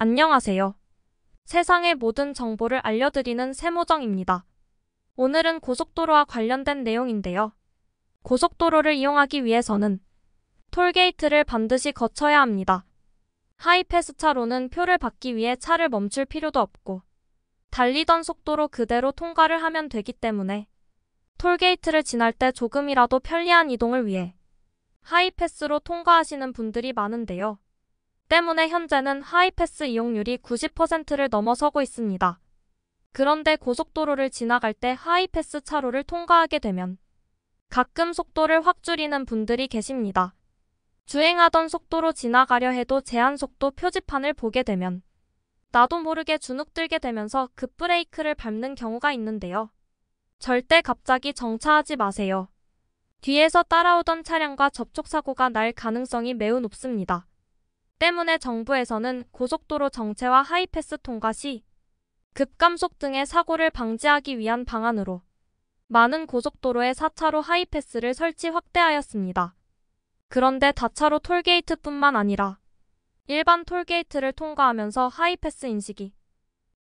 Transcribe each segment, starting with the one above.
안녕하세요. 세상의 모든 정보를 알려드리는 세모정입니다. 오늘은 고속도로와 관련된 내용인데요. 고속도로를 이용하기 위해서는 톨게이트를 반드시 거쳐야 합니다. 하이패스 차로는 표를 받기 위해 차를 멈출 필요도 없고 달리던 속도로 그대로 통과를 하면 되기 때문에 톨게이트를 지날 때 조금이라도 편리한 이동을 위해 하이패스로 통과하시는 분들이 많은데요. 때문에 현재는 하이패스 이용률이 90%를 넘어서고 있습니다. 그런데 고속도로를 지나갈 때 하이패스 차로를 통과하게 되면 가끔 속도를 확 줄이는 분들이 계십니다. 주행하던 속도로 지나가려 해도 제한속도 표지판을 보게 되면 나도 모르게 주눅들게 되면서 급브레이크를 밟는 경우가 있는데요. 절대 갑자기 정차하지 마세요. 뒤에서 따라오던 차량과 접촉사고가 날 가능성이 매우 높습니다. 때문에 정부에서는 고속도로 정체와 하이패스 통과 시 급감속 등의 사고를 방지하기 위한 방안으로 많은 고속도로에 4차로 하이패스를 설치 확대하였습니다. 그런데 다차로 톨게이트뿐만 아니라 일반 톨게이트를 통과하면서 하이패스 인식이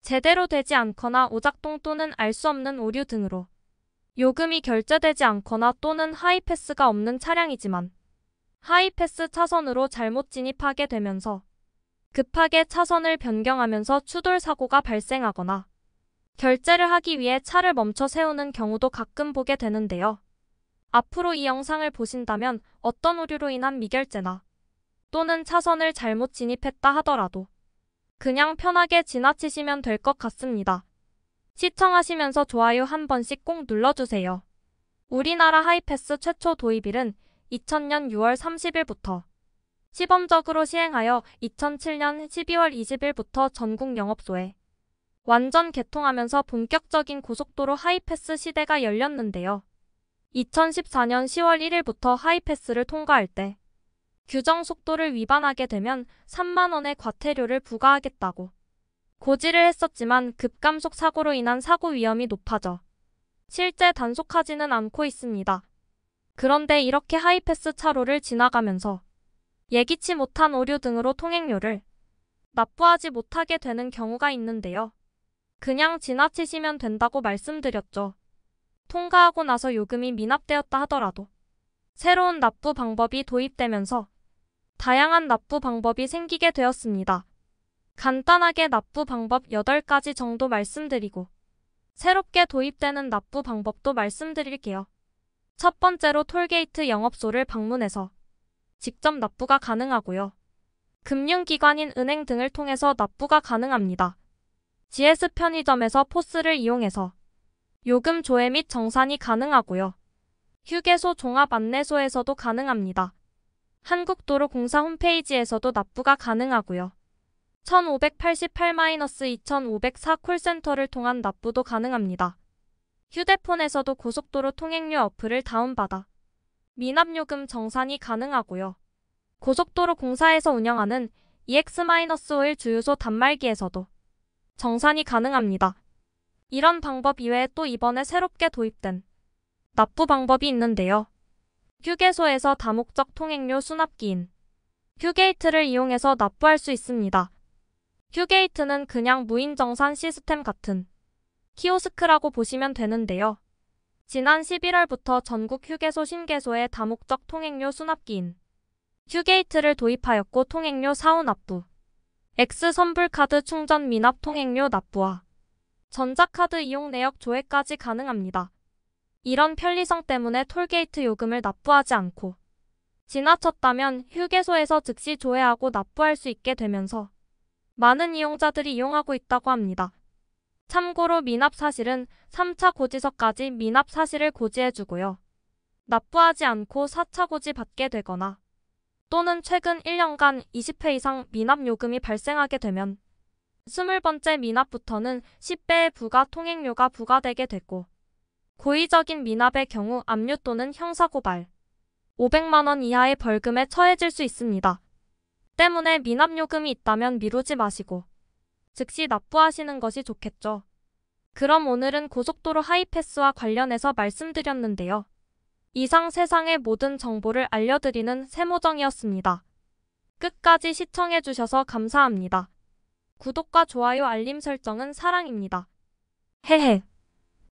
제대로 되지 않거나 오작동 또는 알 수 없는 오류 등으로 요금이 결제되지 않거나 또는 하이패스가 없는 차량이지만 하이패스 차선으로 잘못 진입하게 되면서 급하게 차선을 변경하면서 추돌 사고가 발생하거나 결제를 하기 위해 차를 멈춰 세우는 경우도 가끔 보게 되는데요. 앞으로 이 영상을 보신다면 어떤 오류로 인한 미결제나 또는 차선을 잘못 진입했다 하더라도 그냥 편하게 지나치시면 될 것 같습니다. 시청하시면서 좋아요 한 번씩 꼭 눌러주세요. 우리나라 하이패스 최초 도입일은 2000년 6월 30일부터 시범적으로 시행하여 2007년 12월 20일부터 전국 영업소에 완전 개통하면서 본격적인 고속도로 하이패스 시대가 열렸는데요. 2014년 10월 1일부터 하이패스를 통과할 때 규정 속도를 위반하게 되면 3만 원의 과태료를 부과하겠다고 고지를 했었지만 급감속 사고로 인한 사고 위험이 높아져 실제 단속하지는 않고 있습니다. 그런데 이렇게 하이패스 차로를 지나가면서 예기치 못한 오류 등으로 통행료를 납부하지 못하게 되는 경우가 있는데요. 그냥 지나치시면 된다고 말씀드렸죠. 통과하고 나서 요금이 미납되었다 하더라도 새로운 납부 방법이 도입되면서 다양한 납부 방법이 생기게 되었습니다. 간단하게 납부 방법 8가지 정도 말씀드리고 새롭게 도입되는 납부 방법도 말씀드릴게요. 첫 번째로 톨게이트 영업소를 방문해서 직접 납부가 가능하고요. 금융기관인 은행 등을 통해서 납부가 가능합니다. GS 편의점에서 포스를 이용해서 요금 조회 및 정산이 가능하고요. 휴게소 종합 안내소에서도 가능합니다. 한국도로공사 홈페이지에서도 납부가 가능하고요. 1588-2504 콜센터를 통한 납부도 가능합니다. 휴대폰에서도 고속도로 통행료 어플을 다운받아 미납요금 정산이 가능하고요. 고속도로 공사에서 운영하는 EX-5일 주유소 단말기에서도 정산이 가능합니다. 이런 방법 이외에 또 이번에 새롭게 도입된 납부 방법이 있는데요. 휴게소에서 다목적 통행료 수납기인 휴게이트를 이용해서 납부할 수 있습니다. 휴게이트는 그냥 무인정산 시스템 같은 키오스크라고 보시면 되는데요. 지난 11월부터 전국 휴게소 신개소에 다목적 통행료 수납기인 휴게이트를 도입하였고 통행료 사후 납부, X 선불카드 충전 미납 통행료 납부와 전자카드 이용 내역 조회까지 가능합니다. 이런 편리성 때문에 톨게이트 요금을 납부하지 않고 지나쳤다면 휴게소에서 즉시 조회하고 납부할 수 있게 되면서 많은 이용자들이 이용하고 있다고 합니다. 참고로 미납 사실은 3차 고지서까지 미납 사실을 고지해주고요. 납부하지 않고 4차 고지 받게 되거나 또는 최근 1년간 20회 이상 미납 요금이 발생하게 되면 20번째 미납부터는 10배의 부가 통행료가 부과되게 되고 고의적인 미납의 경우 압류 또는 형사고발, 500만 원 이하의 벌금에 처해질 수 있습니다. 때문에 미납 요금이 있다면 미루지 마시고 즉시 납부하시는 것이 좋겠죠. 그럼 오늘은 고속도로 하이패스와 관련해서 말씀드렸는데요. 이상 세상의 모든 정보를 알려드리는 세모정이었습니다. 끝까지 시청해주셔서 감사합니다. 구독과 좋아요 알림 설정은 사랑입니다. 헤헤.